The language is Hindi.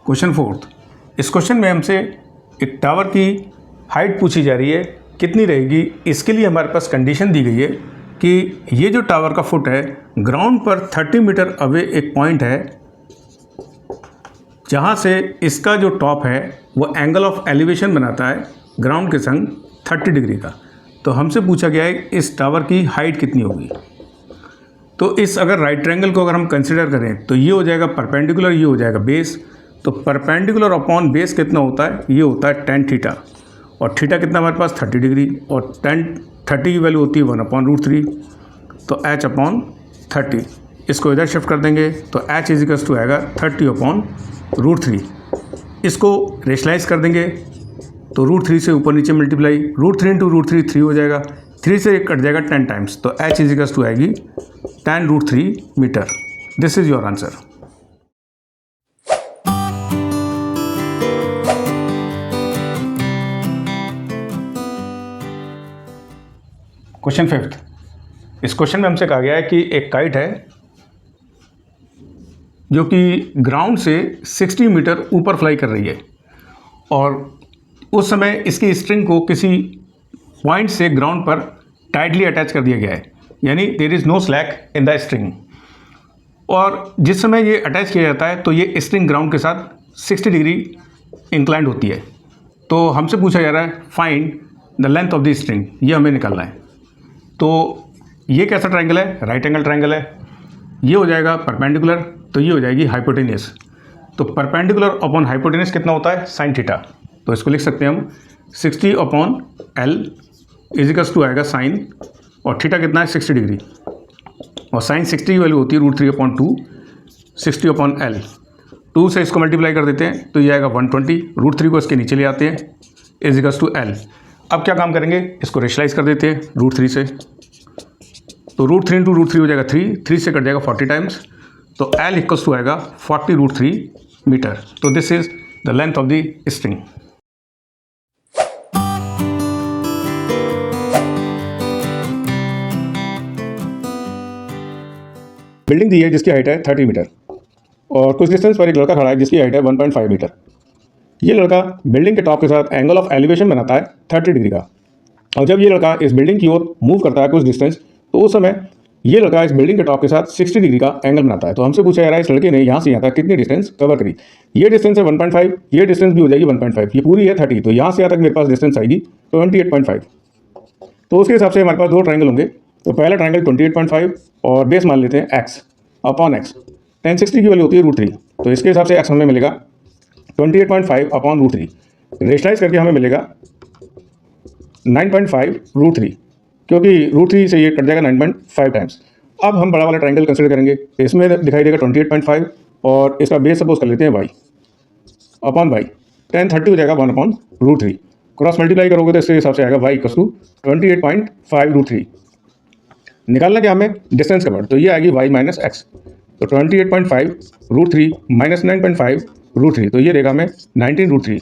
Question fourth. इस क्वेश्चन में हमसे एक टावर की हाइट पूछी जा रही है, कितनी रहेगी। इसके लिए हमारे पास कंडीशन दी गई है कि ये जो टावर का फुट है, ग्राउंड पर 30 मीटर अवे एक पॉइंट है जहाँ से इसका जो टॉप है वो एंगल ऑफ एलिवेशन बनाता है ग्राउंड के संग 30 डिग्री का। तो हमसे पूछा गया है इस टावर की हाइट कितनी होगी। तो इस अगर राइट ट्रायंगल को अगर हम कंसिडर करें तो ये हो जाएगा परपेंडिकुलर, ये हो जाएगा बेस। तो परपेंडिकुलर अपॉन बेस कितना होता है, ये होता है tan थीटा, और थीटा कितना हमारे पास 30 डिग्री, और tan 30 की वैल्यू होती है 1/√3। तो h/30 इसको इधर शिफ्ट कर देंगे तो h इजिकल्स टू आएगा 30/√3। इसको रेशलाइज कर देंगे तो √3 से ऊपर नीचे मल्टीप्लाई, √3 इंटू √3 3 हो जाएगा, 3 से कट जाएगा 10 टाइम्स, तो h इजिकल्स टू आएगी tan√3 metre. This is your answer. Question fifth. इस क्वेश्चन में हमसे कहा गया है कि एक काइट है जो कि ग्राउंड से 60 मीटर ऊपर फ्लाई कर रही है, और उस समय इसकी स्ट्रिंग को किसी पॉइंट से ग्राउंड पर टाइटली अटैच कर दिया गया है, यानी there is no slack in the string. और जिस समय ये अटैच किया जाता है तो ये स्ट्रिंग ग्राउंड के साथ 60 डिग्री इंक्लाइंड होती है। तो हमसे पूछा जा रहा है find the length of the string, ये हमें निकालना है। तो ये कैसा ट्रायंगल है, राइट एंगल ट्रायंगल है। ये हो जाएगा परपेंडिकुलर, तो ये हो जाएगी हाइपोटेनियस। तो परपेंडिकुलर अपॉन हाइपोटेनियस कितना होता है, साइन थीटा। तो इसको लिख सकते हैं हम 60/L इजिकल्स टू आएगा साइन, और थीटा कितना है 60 डिग्री, और साइन 60 की वैल्यू होती है √3/2, 60/L। 2 से इसको मल्टीप्लाई कर देते हैं तो ये आएगा 120, √3 को इसके नीचे ले आते हैं इजिकल्स टू L। अब क्या काम करेंगे, इसको रेशलाइज कर देते हैं √3 से, तो √3 इंटू √3 हो जाएगा 3 से कट जाएगा 40 टाइम्स, तो L इक्वल्स टू आएगा 40√3 मीटर। तो this is the length of the string. Building दी है जिसकी हाइट है 30 मीटर, और कुछ डिस्टेंस पर एक लड़का खड़ा है जिसकी हाइट है 1.5 मीटर। ये लड़का बिल्डिंग के टॉप के साथ एंगल ऑफ एलिवेशन बनाता है 30 डिग्री का, और जब ये लड़का इस बिल्डिंग की ओर मूव करता है कुछ डिस्टेंस, तो उस समय ये लड़का इस बिल्डिंग के टॉप के साथ 60 डिग्री का एंगल बनाता है। तो हमसे पूछा जा रहा है इस लड़के ने यहाँ से यहाँ तक कितनी डिस्टेंस कवर करी। ये डिस्टेंस है 1.5, ये डिस्टेंस भी हो जाएगी 1.5, ये पूरी है 30, तो यहाँ से यहाँ तक मेरे पास डिस्टेंस आएगी 28.5। तो उसके हिसाब से हमारे पास दो ट्रायंगल होंगे। तो पहला ट्रायंगल 28.5 और बेस मान लेते हैं x/x। tan 60 की वैल्यू होती है √3, तो इसके हिसाब से x हमें मिलेगा 28.5/√3। रेशलाइज करके हमें मिलेगा 9.5√3, क्योंकि √3 से ये कट जाएगा 9.5 टाइम्स। अब हम बड़ा वाला ट्रायंगल कंसिडर करेंगे, इसमें दिखाई देगा 28.5, और इसका बेस सपोज कर लेते हैं y/y। tan 30 हो जाएगा 1/√3, क्रॉस मल्टीप्लाई करोगे तो इसके हिसाब से आएगा y इक्वल्स टू 28.5√3। निकालना क्या हमें, डिस्टेंस कवर, तो ये आएगी y माइनस x। तो 28.5√3 माइनस 9.5√3, तो ये देगा हमें 19√3।